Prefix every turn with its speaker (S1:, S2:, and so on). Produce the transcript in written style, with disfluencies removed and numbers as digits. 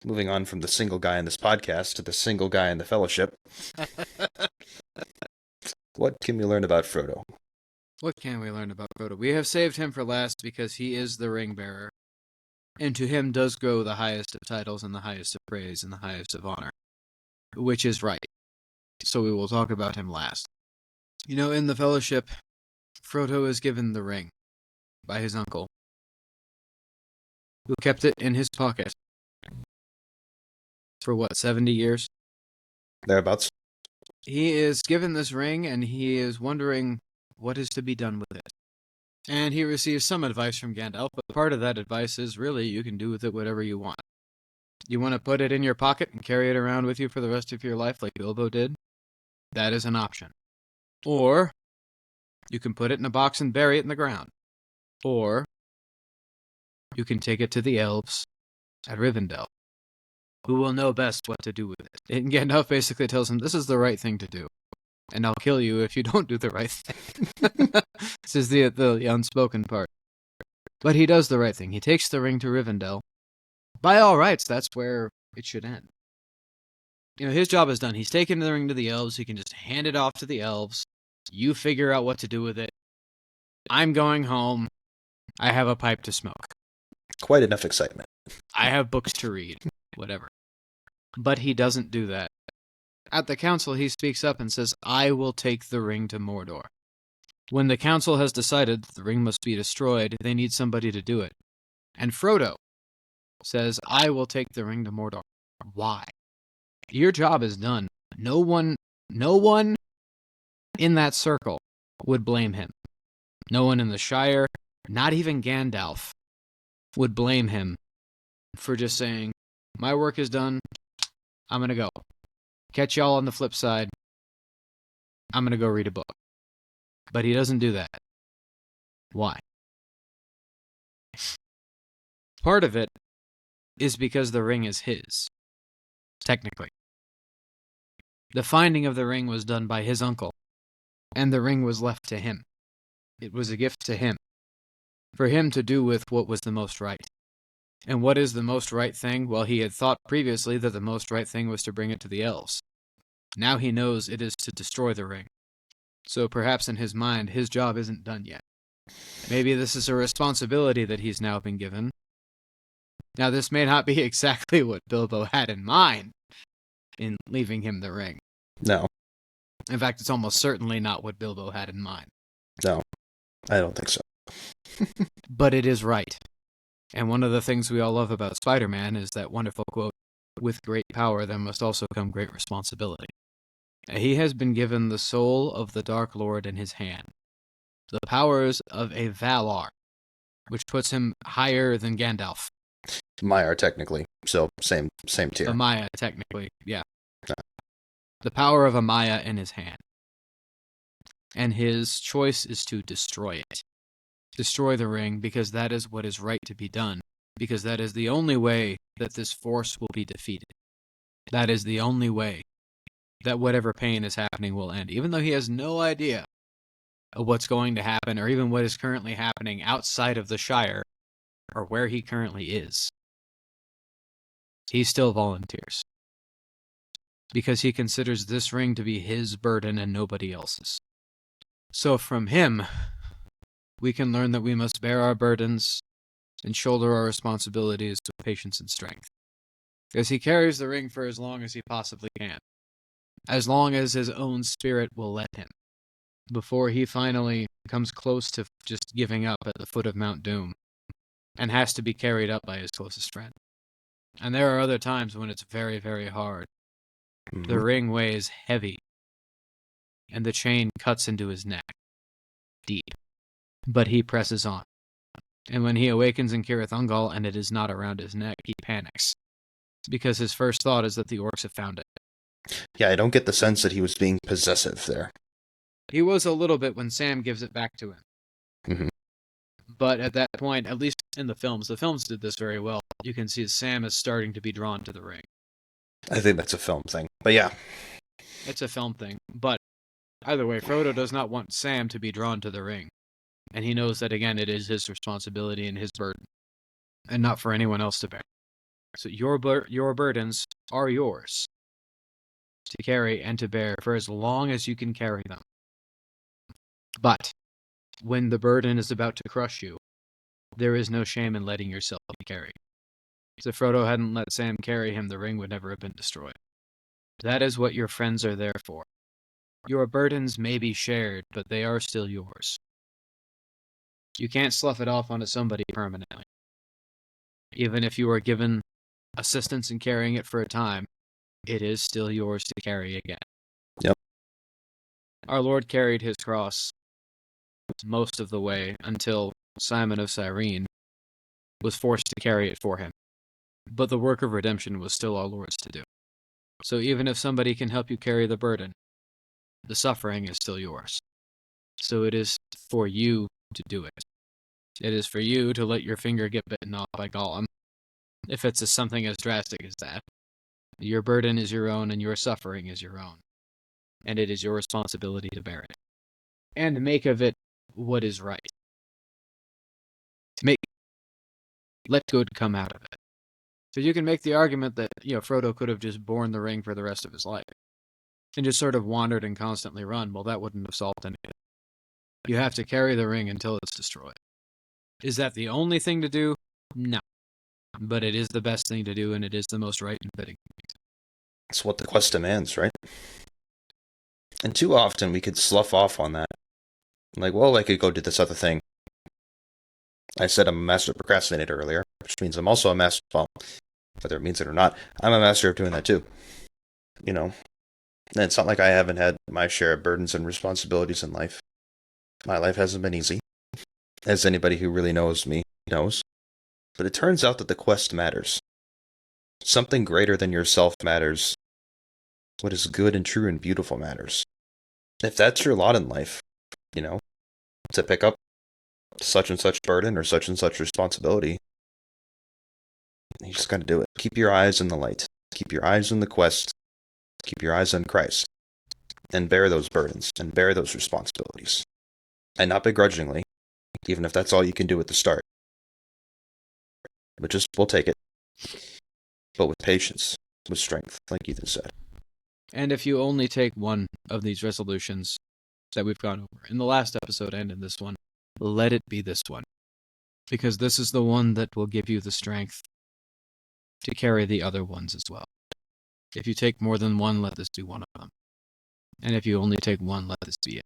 S1: Moving on from the single guy in this podcast to the single guy in the Fellowship, what can we learn about Frodo?
S2: What can we learn about Frodo? We have saved him for last because he is the ring bearer, and to him does go the highest of titles and the highest of praise and the highest of honor, which is right. So we will talk about him last. In the Fellowship, Frodo is given the ring by his uncle, who kept it in his pocket for 70 years?
S1: Thereabouts.
S2: He is given this ring, and he is wondering what is to be done with it. And he receives some advice from Gandalf, but part of that advice is really you can do with it whatever you want. You want to put it in your pocket and carry it around with you for the rest of your life like Bilbo did? That is an option. Or you can put it in a box and bury it in the ground. Or you can take it to the elves at Rivendell, who will know best what to do with it. And Gandalf basically tells him, this is the right thing to do, and I'll kill you if you don't do the right thing. This is the unspoken part. But he does the right thing. He takes the ring to Rivendell. By all rights, that's where it should end. His job is done. He's taken the ring to the elves. He can just hand it off to the elves. You figure out what to do with it. I'm going home. I have a pipe to smoke.
S1: Quite enough excitement.
S2: I have books to read. Whatever. But he doesn't do that. At the council, he speaks up and says, I will take the ring to Mordor. When the council has decided that the ring must be destroyed, they need somebody to do it. And Frodo says, I will take the ring to Mordor. Why? Your job is done. No one in that circle would blame him. No one in the Shire, not even Gandalf, would blame him for just saying, my work is done. I'm going to go. Catch y'all on the flip side. I'm going to go read a book. But he doesn't do that. Why? Part of it is because the ring is his. Technically. The finding of the ring was done by his uncle, and the ring was left to him. It was a gift to him, for him to do with what was the most right. And what is the most right thing? Well, he had thought previously that the most right thing was to bring it to the elves. Now he knows it is to destroy the ring. So perhaps in his mind, his job isn't done yet. Maybe this is a responsibility that he's now been given. Now, this may not be exactly what Bilbo had in mind in leaving him the ring.
S1: No.
S2: In fact, it's almost certainly not what Bilbo had in mind.
S1: No, I don't think so.
S2: But it is right. And one of the things we all love about Spider-Man is that wonderful quote, with great power there must also come great responsibility. He has been given the soul of the Dark Lord in his hand, the powers of a Valar, which puts him higher than Gandalf.
S1: Maiar, technically. So, same tier.
S2: A Maya, technically, yeah. The power of a Maya in his hand. And his choice is to destroy it. Destroy the ring, because that is what is right to be done. Because that is the only way that this force will be defeated. That is the only way that whatever pain is happening will end. Even though he has no idea of what's going to happen, or even what is currently happening outside of the Shire, or where he currently is. He still volunteers. Because he considers this ring to be his burden and nobody else's. So from him, we can learn that we must bear our burdens and shoulder our responsibilities with patience and strength. Because he carries the ring for as long as he possibly can. As long as his own spirit will let him. Before he finally comes close to just giving up at the foot of Mount Doom. And has to be carried up by his closest friend. And there are other times when it's very, very hard.
S1: Mm-hmm.
S2: The ring weighs heavy. And the chain cuts into his neck. Deep. But he presses on. And when he awakens in Cirith Ungol and it is not around his neck, he panics. Because his first thought is that the orcs have found it.
S1: Yeah, I don't get the sense that he was being possessive there.
S2: He was a little bit when Sam gives it back to him.
S1: Mm-hmm.
S2: But at that point, at least in the films did this very well. You can see Sam is starting to be drawn to the ring.
S1: I think that's a film thing. But yeah.
S2: It's a film thing. But either way, Frodo does not want Sam to be drawn to the ring. And he knows that, again, it is his responsibility and his burden. And not for anyone else to bear. So your burdens are yours to carry and to bear for as long as you can carry them. But when the burden is about to crush you, there is no shame in letting yourself be carried. If Frodo hadn't let Sam carry him, the ring would never have been destroyed. That is what your friends are there for. Your burdens may be shared, but they are still yours. You can't slough it off onto somebody permanently. Even if you are given assistance in carrying it for a time, it is still yours to carry again.
S1: Yep.
S2: Our Lord carried his cross most of the way until Simon of Cyrene was forced to carry it for him. But the work of redemption was still our Lord's to do. So even if somebody can help you carry the burden, the suffering is still yours. So it is for you to do it. It is for you to let your finger get bitten off by Gollum, if it's something as drastic as that. Your burden is your own and your suffering is your own. And it is your responsibility to bear it. And make of it what is right. Let good come out of it. So you can make the argument that, Frodo could have just borne the ring for the rest of his life and just sort of wandered and constantly run. Well, that wouldn't have solved anything. You have to carry the ring until it's destroyed. Is that the only thing to do? No. But it is the best thing to do, and it is the most right and fitting.
S1: It's what the quest demands, right? And too often we could slough off on that. Like, well, I could go do this other thing. I said I'm a master procrastinator earlier, which means I'm also a master, well, whether it means it or not, I'm a master of doing that too. And it's not like I haven't had my share of burdens and responsibilities in life. My life hasn't been easy, as anybody who really knows me knows. But it turns out that the quest matters. Something greater than yourself matters. What is good and true and beautiful matters. If that's your lot in life, to pick up such and such burden or such and such responsibility, you just gotta do it. Keep your eyes in the light. Keep your eyes on the quest. Keep your eyes on Christ. And bear those burdens and bear those responsibilities. And not begrudgingly, even if that's all you can do at the start. But we'll take it. But with patience, with strength, like Ethan said.
S2: And if you only take one of these resolutions that we've gone over in the last episode and in this one, let it be this one. Because this is the one that will give you the strength to carry the other ones as well. If you take more than one, let this be one of them. And if you only take one, let this be it.